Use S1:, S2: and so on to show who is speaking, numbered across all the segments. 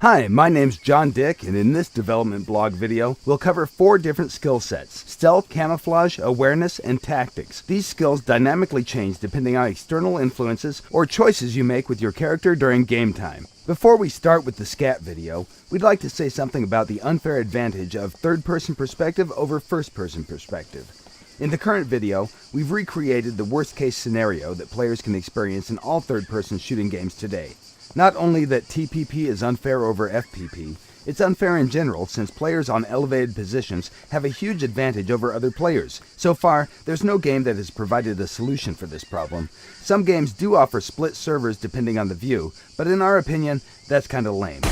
S1: Hi, my name's John Dick, and in this development blog video, we'll cover 4 different skill sets: stealth, camouflage, awareness, and tactics. These skills dynamically change depending on external influences or choices you make with your character during game time. Before we start with the scat video, we'd like to say something about the unfair advantage of third-person perspective over first-person perspective. In the current video, we've recreated the worst-case scenario that players can experience in all third-person shooting games today. Not only that TPP is unfair over FPP, it's unfair in general since players on elevated positions have a huge advantage over other players. So far, there's no game that has provided a solution for this problem. Some games do offer split servers depending on the view, but in our opinion, that's kinda lame.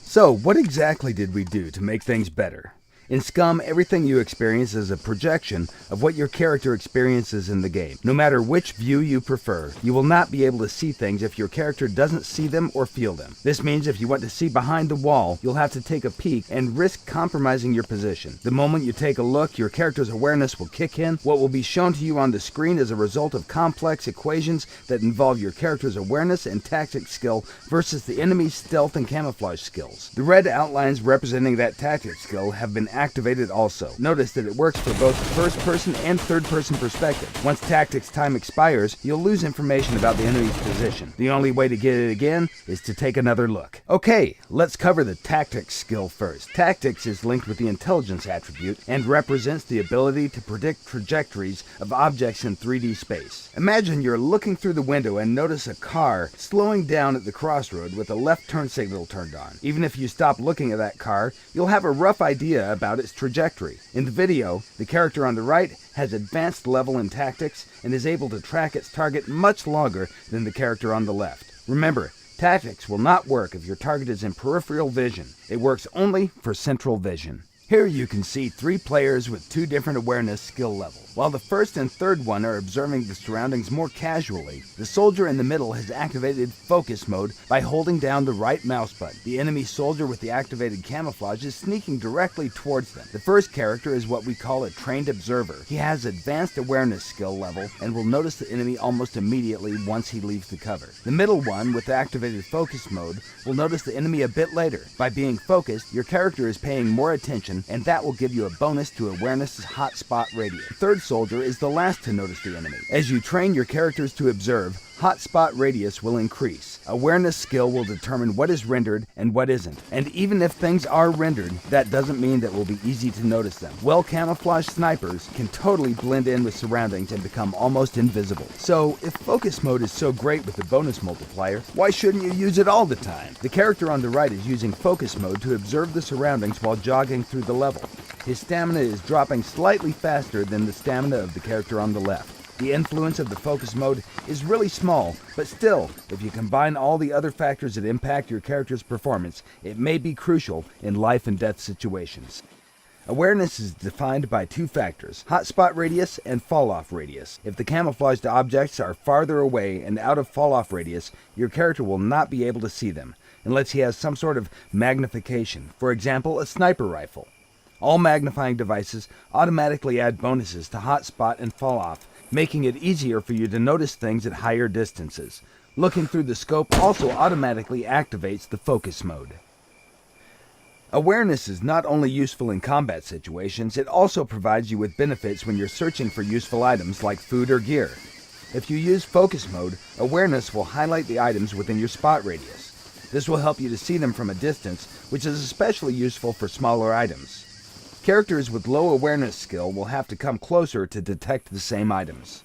S1: So, what exactly did we do to make things better? In SCUM, everything you experience is a projection of what your character experiences in the game. No matter which view you prefer, you will not be able to see things if your character doesn't see them or feel them. This means if you want to see behind the wall, you'll have to take a peek and risk compromising your position. The moment you take a look, your character's awareness will kick in. What will be shown to you on the screen is a result of complex equations that involve your character's awareness and tactics skill versus the enemy's stealth and camouflage skills. The red outlines representing that tactics skill have been activated also. Notice that it works for both the first-person and third-person perspective. Once tactics time expires, you'll lose information about the enemy's position. The only way to get it again is to take another look. Okay, let's cover the tactics skill first. Tactics is linked with the intelligence attribute and represents the ability to predict trajectories of objects in 3D space. Imagine you're looking through the window and notice a car slowing down at the crossroad with a left turn signal turned on. Even if you stop looking at that car, you'll have a rough idea about its trajectory. In the video, the character on the right has advanced level in tactics and is able to track its target much longer than the character on the left. Remember, tactics will not work if your target is in peripheral vision. It works only for central vision. Here you can see 3 players with 2 different awareness skill levels. While the first and third one are observing the surroundings more casually, the soldier in the middle has activated focus mode by holding down the right mouse button. The enemy soldier with the activated camouflage is sneaking directly towards them. The first character is what we call a trained observer. He has advanced awareness skill level and will notice the enemy almost immediately once he leaves the cover. The middle one with activated focus mode will notice the enemy a bit later. By being focused, your character is paying more attention, and that will give you a bonus to awareness's hotspot radius. The third soldier is the last to notice the enemy. As you train your characters to observe, hotspot radius will increase. Awareness skill will determine what is rendered and what isn't. And even if things are rendered, that doesn't mean that it will be easy to notice them. Well-camouflaged snipers can totally blend in with surroundings and become almost invisible. So, if focus mode is so great with the bonus multiplier, why shouldn't you use it all the time? The character on the right is using focus mode to observe the surroundings while jogging through the level. His stamina is dropping slightly faster than the stamina of the character on the left. The influence of the focus mode is really small, but still, if you combine all the other factors that impact your character's performance, it may be crucial in life and death situations. Awareness is defined by 2 factors: hotspot radius and fall-off radius. If the camouflaged objects are farther away and out of fall-off radius, your character will not be able to see them, unless he has some sort of magnification, for example, a sniper rifle. All magnifying devices automatically add bonuses to hotspot and fall-off, making it easier for you to notice things at higher distances. Looking through the scope also automatically activates the focus mode. Awareness is not only useful in combat situations, it also provides you with benefits when you're searching for useful items like food or gear. If you use focus mode, awareness will highlight the items within your spot radius. This will help you to see them from a distance, which is especially useful for smaller items. Characters with low awareness skill will have to come closer to detect the same items.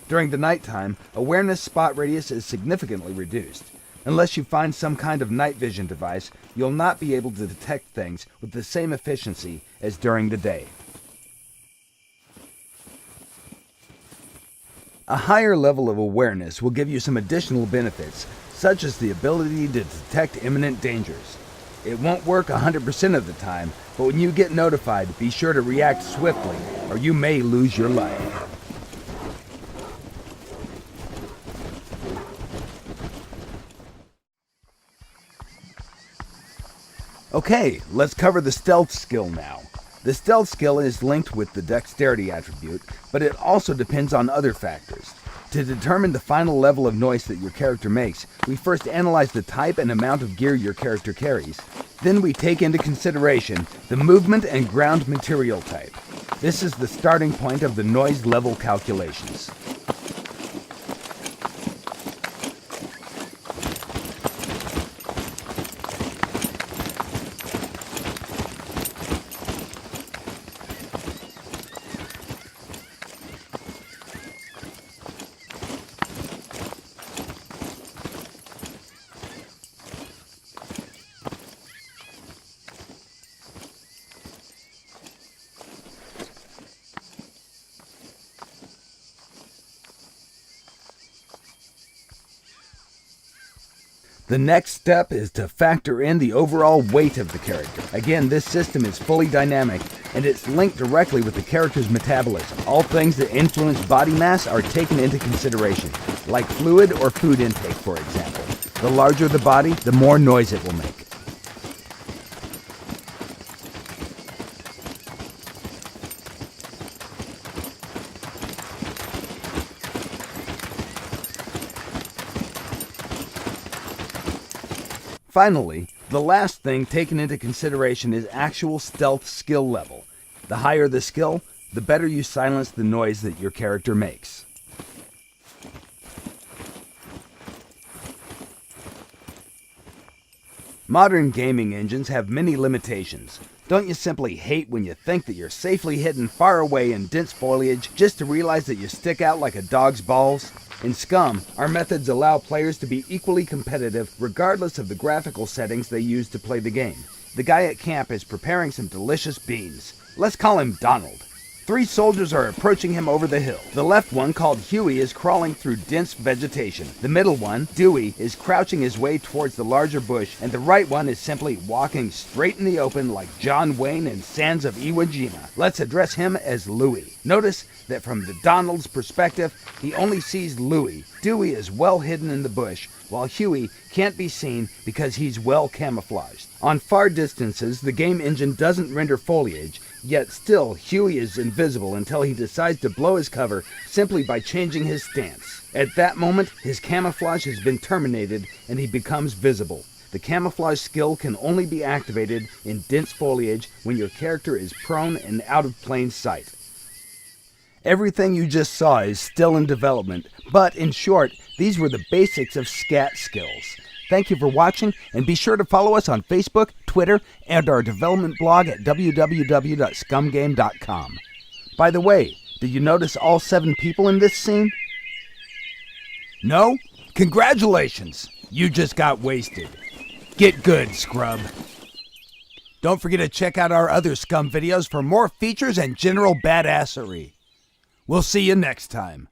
S1: During the nighttime, awareness spot radius is significantly reduced. Unless you find some kind of night vision device, you'll not be able to detect things with the same efficiency as during the day. A higher level of awareness will give you some additional benefits, such as the ability to detect imminent dangers. It won't work 100% of the time, but when you get notified, be sure to react swiftly, or you may lose your life. Okay, let's cover the stealth skill now. The stealth skill is linked with the dexterity attribute, but it also depends on other factors. To determine the final level of noise that your character makes, we first analyze the type and amount of gear your character carries. Then we take into consideration the movement and ground material type. This is the starting point of the noise level calculations. The next step is to factor in the overall weight of the character. Again, this system is fully dynamic, and it's linked directly with the character's metabolism. All things that influence body mass are taken into consideration, like fluid or food intake, for example. The larger the body, the more noise it will make. Finally, the last thing taken into consideration is actual stealth skill level. The higher the skill, the better you silence the noise that your character makes. Modern gaming engines have many limitations. Don't you simply hate when you think that you're safely hidden far away in dense foliage just to realize that you stick out like a dog's balls? In SCUM, our methods allow players to be equally competitive regardless of the graphical settings they use to play the game. The guy at camp is preparing some delicious beans. Let's call him Donald. 3 soldiers are approaching him over the hill. The left one, called Huey, is crawling through dense vegetation. The middle one, Dewey, is crouching his way towards the larger bush, and the right one is simply walking straight in the open like John Wayne in Sands of Iwo Jima. Let's address him as Louie. Notice that from the Donald's perspective, he only sees Louie. Dewey is well hidden in the bush, while Huey can't be seen because he's well camouflaged. On far distances, the game engine doesn't render foliage, yet still Huey is invisible until he decides to blow his cover simply by changing his stance. At that moment, his camouflage has been terminated and he becomes visible. The camouflage skill can only be activated in dense foliage when your character is prone and out of plain sight. Everything you just saw is still in development, but in short, these were the basics of SCAT skills. Thank you for watching, and be sure to follow us on Facebook, Twitter, and our development blog at www.scumgame.com. By the way, did you notice all 7 people in this scene? No? Congratulations! You just got wasted. Get good, scrub. Don't forget to check out our other SCUM videos for more features and general badassery. We'll see you next time.